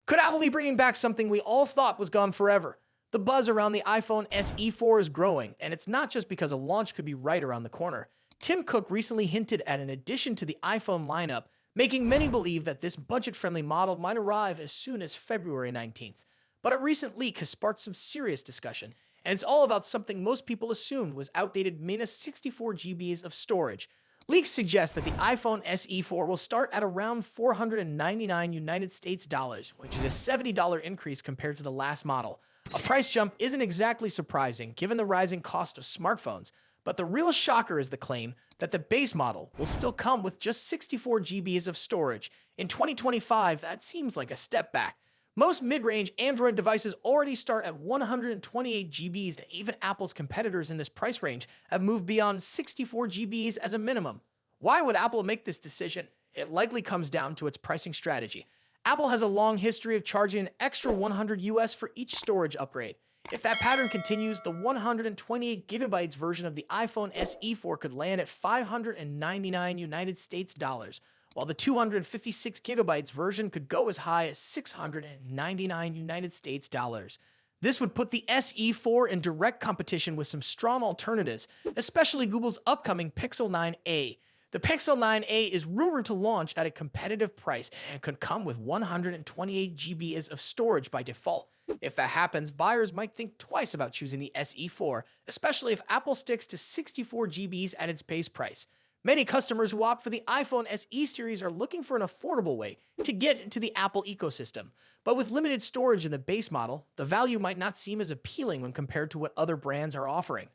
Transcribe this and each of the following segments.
Could Apple be bringing back something we all thought was gone forever? The buzz around the iPhone SE 4 is growing, and it's not just because a launch could be right around the corner. Tim Cook recently hinted at an addition to the iPhone lineup, making many believe that this budget-friendly model might arrive as soon as February 19th. But a recent leak has sparked some serious discussion, and it's all about something most people assumed was outdated minus 64 GBs of storage. Leaks suggest that the iPhone SE 4 will start at around $499 United States dollars, which is a $70 increase compared to the last model. A price jump isn't exactly surprising given the rising cost of smartphones, but the real shocker is the claim that the base model will still come with just 64 GBs of storage. In 2025, that seems like a step back. Most mid-range Android devices already start at 128 GBs, and even Apple's competitors in this price range have moved beyond 64 GBs as a minimum. Why would Apple make this decision? It likely comes down to its pricing strategy. Apple has a long history of charging an extra 100 US for each storage upgrade. If that pattern continues, the 128 gigabytes version of the iPhone SE 4 could land at 599 United States dollars, while the 256 gigabytes version could go as high as 699 United States dollars. This would put the SE 4 in direct competition with some strong alternatives, especially Google's upcoming Pixel 9a. The Pixel 9a is rumored to launch at a competitive price and could come with 128 GBs of storage by default. If that happens, buyers might think twice about choosing the SE 4, especially if Apple sticks to 64 GBs at its base price. Many customers who opt for the iPhone SE series are looking for an affordable way to get into the Apple ecosystem. But with limited storage in the base model, the value might not seem as appealing when compared to what other brands are offering.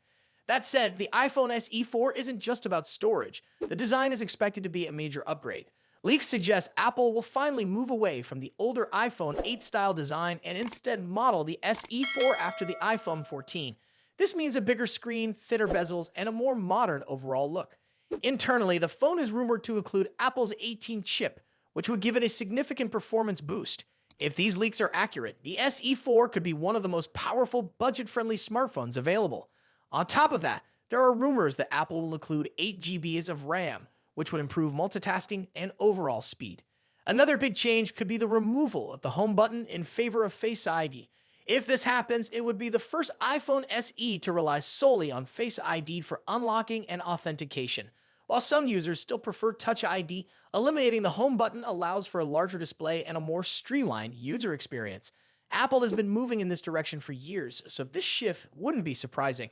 That said, the iPhone SE 4 isn't just about storage. The design is expected to be a major upgrade. Leaks suggest Apple will finally move away from the older iPhone 8 style design and instead model the SE 4 after the iPhone 14. This means a bigger screen, thinner bezels, and a more modern overall look. Internally, the phone is rumored to include Apple's A18 chip, which would give it a significant performance boost. If these leaks are accurate, the SE 4 could be one of the most powerful, budget-friendly smartphones available. On top of that, there are rumors that Apple will include 8 GBs of RAM, which would improve multitasking and overall speed. Another big change could be the removal of the home button in favor of Face ID. If this happens, it would be the first iPhone SE to rely solely on Face ID for unlocking and authentication. While some users still prefer Touch ID, eliminating the home button allows for a larger display and a more streamlined user experience. Apple has been moving in this direction for years, so this shift wouldn't be surprising.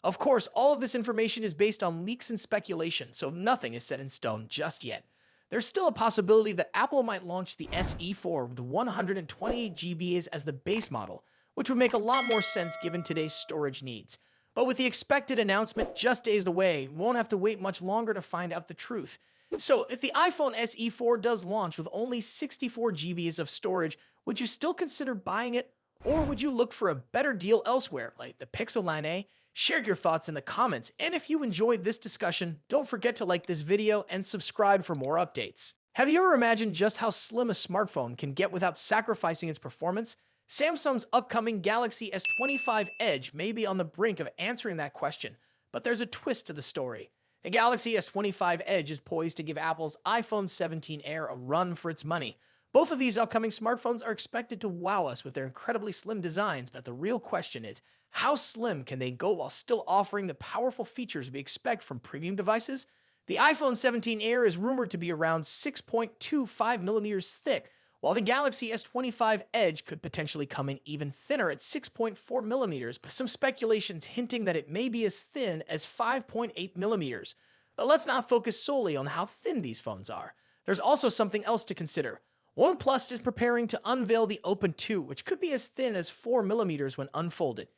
Of course, all of this information is based on leaks and speculation, so nothing is set in stone just yet. There's still a possibility that Apple might launch the SE 4 with 128 GBs as the base model, which would make a lot more sense given today's storage needs. But with the expected announcement just days away, we won't have to wait much longer to find out the truth. So, if the iPhone SE 4 does launch with only 64 GBs of storage, would you still consider buying it? Or would you look for a better deal elsewhere, like the Pixel 9a? Share your thoughts in the comments, and if you enjoyed this discussion, don't forget to like this video and subscribe for more updates. Have you ever imagined just how slim a smartphone can get without sacrificing its performance? Samsung's upcoming Galaxy S25 Edge may be on the brink of answering that question, but there's a twist to the story. The Galaxy S25 Edge is poised to give Apple's iPhone 17 Air a run for its money. Both of these upcoming smartphones are expected to wow us with their incredibly slim designs, but the real question is, how slim can they go while still offering the powerful features we expect from premium devices? The iPhone 17 Air is rumored to be around 6.25 millimeters thick, while the Galaxy S25 Edge could potentially come in even thinner at 6.4 millimeters, with some speculations hinting that it may be as thin as 5.8 millimeters. But let's not focus solely on how thin these phones are. There's also something else to consider. OnePlus is preparing to unveil the Open 2, which could be as thin as 4 millimeters when unfolded.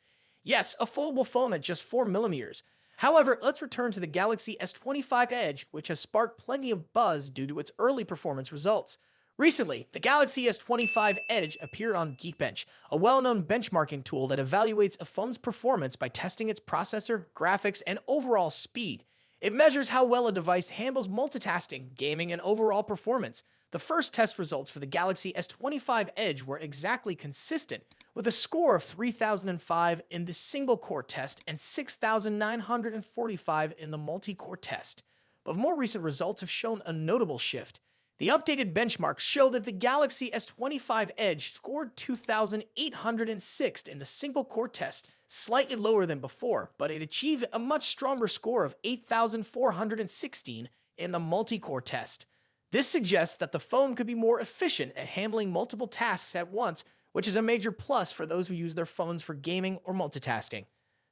Yes, a foldable phone at just 4 millimeters. However, let's return to the Galaxy S25 Edge, which has sparked plenty of buzz due to its early performance results. Recently, the Galaxy S25 Edge appeared on Geekbench, a well-known benchmarking tool that evaluates a phone's performance by testing its processor, graphics, and overall speed. It measures how well a device handles multitasking, gaming, and overall performance. The first test results for the Galaxy S25 Edge were exactly consistent, with a score of 3005 in the single-core test and 6945 in the multi-core test. But more recent results have shown a notable shift. The updated benchmarks show that the Galaxy S25 Edge scored 2,806 in the single-core test, slightly lower than before, but it achieved a much stronger score of 8,416 in the multi-core test. This suggests that the phone could be more efficient at handling multiple tasks at once, which is a major plus for those who use their phones for gaming or multitasking.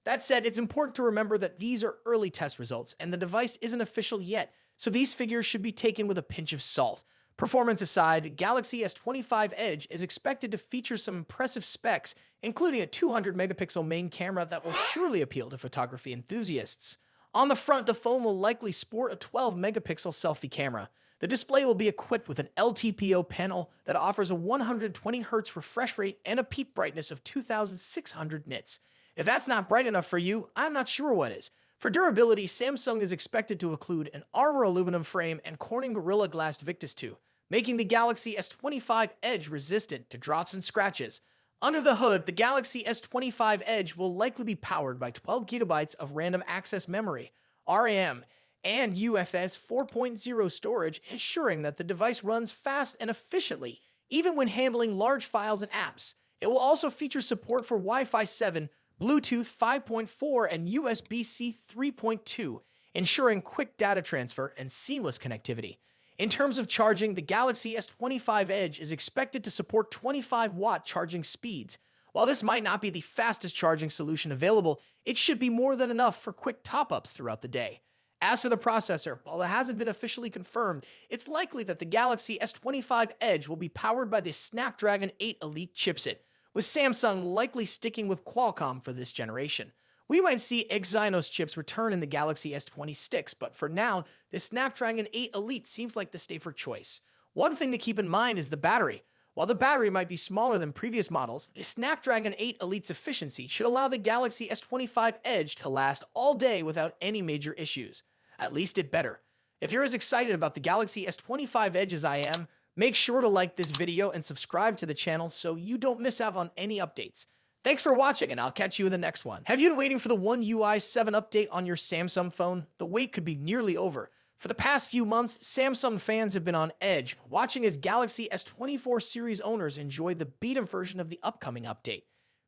That said, it's important to remember that these are early test results and the device isn't official yet, so these figures should be taken with a pinch of salt. Performance aside, Galaxy S25 Edge is expected to feature some impressive specs, including a 200-megapixel main camera that will surely appeal to photography enthusiasts. On the front, the phone will likely sport a 12-megapixel selfie camera. The display will be equipped with an LTPO panel that offers a 120Hz refresh rate and a peak brightness of 2,600 nits. If that's not bright enough for you, I'm not sure what is. For durability, Samsung is expected to include an Armor aluminum frame and Corning Gorilla Glass Victus 2, making the Galaxy S25 Edge resistant to drops and scratches. Under the hood, the Galaxy S25 Edge will likely be powered by 12 GB of random access memory, RAM, and UFS 4.0 storage, ensuring that the device runs fast and efficiently, even when handling large files and apps. It will also feature support for Wi-Fi 7, Bluetooth 5.4, and USB-C 3.2, ensuring quick data transfer and seamless connectivity. In terms of charging, the Galaxy S25 Edge is expected to support 25-watt charging speeds. While this might not be the fastest charging solution available, it should be more than enough for quick top-ups throughout the day. As for the processor, while it hasn't been officially confirmed, it's likely that the Galaxy S25 Edge will be powered by the Snapdragon 8 Elite chipset, with Samsung likely sticking with Qualcomm for this generation. We might see Exynos chips return in the Galaxy S26, but for now, the Snapdragon 8 Elite seems like the safer choice. One thing to keep in mind is the battery. While the battery might be smaller than previous models, the Snapdragon 8 Elite's efficiency should allow the Galaxy S25 Edge to last all day without any major issues. At least it better. If you're as excited about the Galaxy S25 Edge as I am, make sure to like this video and subscribe to the channel so you don't miss out on any updates. Thanks for watching, and I'll catch you in the next one. Have you been waiting for the One UI 7 update on your Samsung phone? The wait could be nearly over. For the past few months, Samsung fans have been on edge, watching as Galaxy S24 series owners enjoy the beta version of the upcoming update.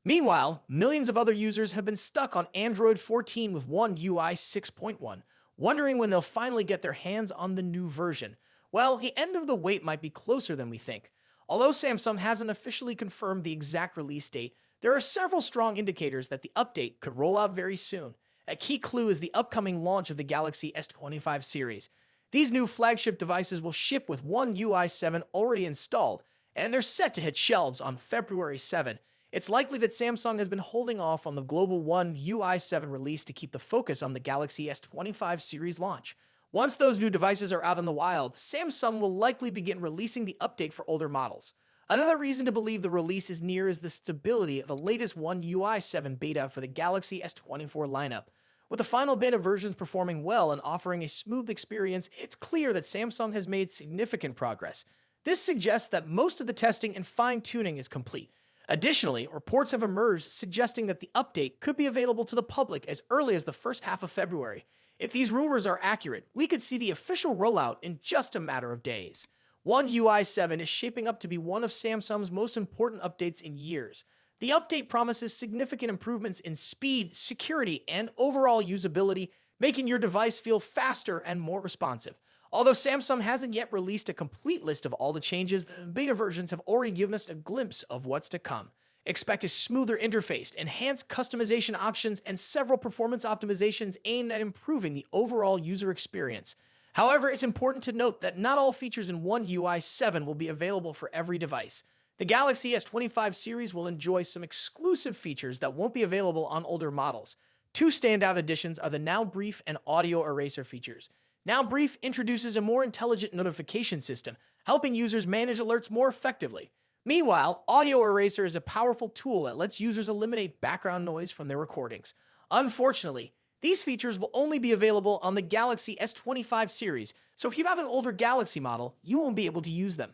Meanwhile, millions of other users have been stuck on Android 14 with One UI 6.1, wondering when they'll finally get their hands on the new version. Well, the end of the wait might be closer than we think. Although Samsung hasn't officially confirmed the exact release date, there are several strong indicators that the update could roll out very soon. A key clue is the upcoming launch of the Galaxy S25 series. These new flagship devices will ship with One UI 7 already installed, and they're set to hit shelves on February 7. It's likely that Samsung has been holding off on the global One UI 7 release to keep the focus on the Galaxy S25 series launch. Once those new devices are out in the wild, Samsung will likely begin releasing the update for older models. Another reason to believe the release is near is the stability of the latest One UI 7 beta for the Galaxy S24 lineup. With the final beta versions performing well and offering a smooth experience, it's clear that Samsung has made significant progress. This suggests that most of the testing and fine-tuning is complete. Additionally, reports have emerged suggesting that the update could be available to the public as early as the first half of February. If these rumors are accurate, we could see the official rollout in just a matter of days. One UI 7 is shaping up to be one of Samsung's most important updates in years. The update promises significant improvements in speed, security, and overall usability, making your device feel faster and more responsive. Although Samsung hasn't yet released a complete list of all the changes, the beta versions have already given us a glimpse of what's to come. Expect a smoother interface, enhanced customization options, and several performance optimizations aimed at improving the overall user experience. However, it's important to note that not all features in One UI 7 will be available for every device. The Galaxy S25 series will enjoy some exclusive features that won't be available on older models. Two standout additions are the Now Brief and Audio Eraser features. Now Brief introduces a more intelligent notification system, helping users manage alerts more effectively. Meanwhile, Audio Eraser is a powerful tool that lets users eliminate background noise from their recordings. Unfortunately, these features will only be available on the Galaxy S25 series, so if you have an older Galaxy model, you won't be able to use them.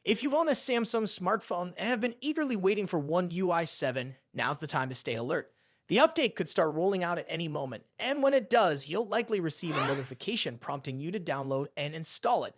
If you own a Samsung smartphone and have been eagerly waiting for One UI 7, now's the time to stay alert. The update could start rolling out at any moment, and when it does, you'll likely receive a notification prompting you to download and install it.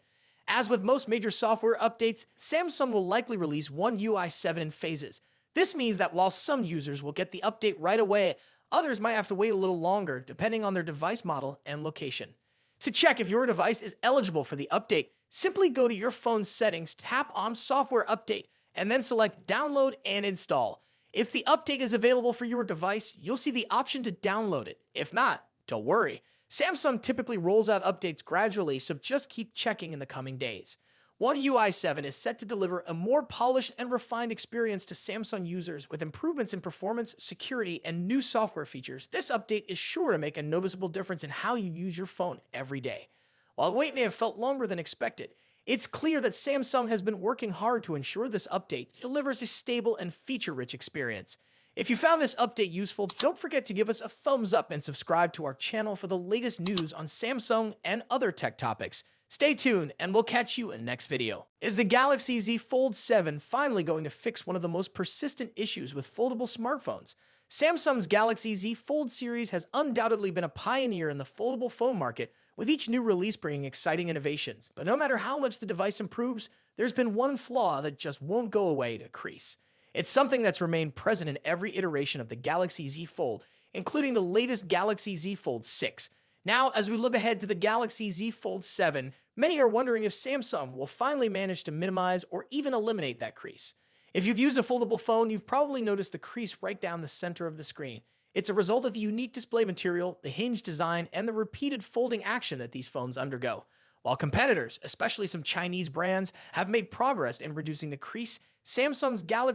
As with most major software updates, Samsung will likely release One UI 7 in phases. This means that while some users will get the update right away, others might have to wait a little longer depending on their device model and location. To check if your device is eligible for the update, simply go to your phone's settings, tap on Software Update, and then select Download and Install. If the update is available for your device, you'll see the option to download it. If not, don't worry. Samsung typically rolls out updates gradually, so just keep checking in the coming days. One UI 7 is set to deliver a more polished and refined experience to Samsung users with improvements in performance, security, and new software features. This update is sure to make a noticeable difference in how you use your phone every day. While the wait may have felt longer than expected, it's clear that Samsung has been working hard to ensure this update delivers a stable and feature-rich experience. If you found this update useful, don't forget to give us a thumbs up and subscribe to our channel for the latest news on Samsung and other tech topics. Stay tuned, and we'll catch you in the next video. Is the Galaxy Z Fold 7 finally going to fix one of the most persistent issues with foldable smartphones? Samsung's Galaxy Z Fold series has undoubtedly been a pioneer in the foldable phone market, with each new release bringing exciting innovations. But no matter how much the device improves, there's been one flaw that just won't go away: the crease. It's something that's remained present in every iteration of the Galaxy Z Fold, including the latest Galaxy Z Fold 6. Now, as we look ahead to the Galaxy Z Fold 7, many are wondering if Samsung will finally manage to minimize or even eliminate that crease. If you've used a foldable phone, you've probably noticed the crease right down the center of the screen. It's a result of the unique display material, the hinge design, and the repeated folding action that these phones undergo. While competitors, especially some Chinese brands, have made progress in reducing the crease, Samsung's Galaxy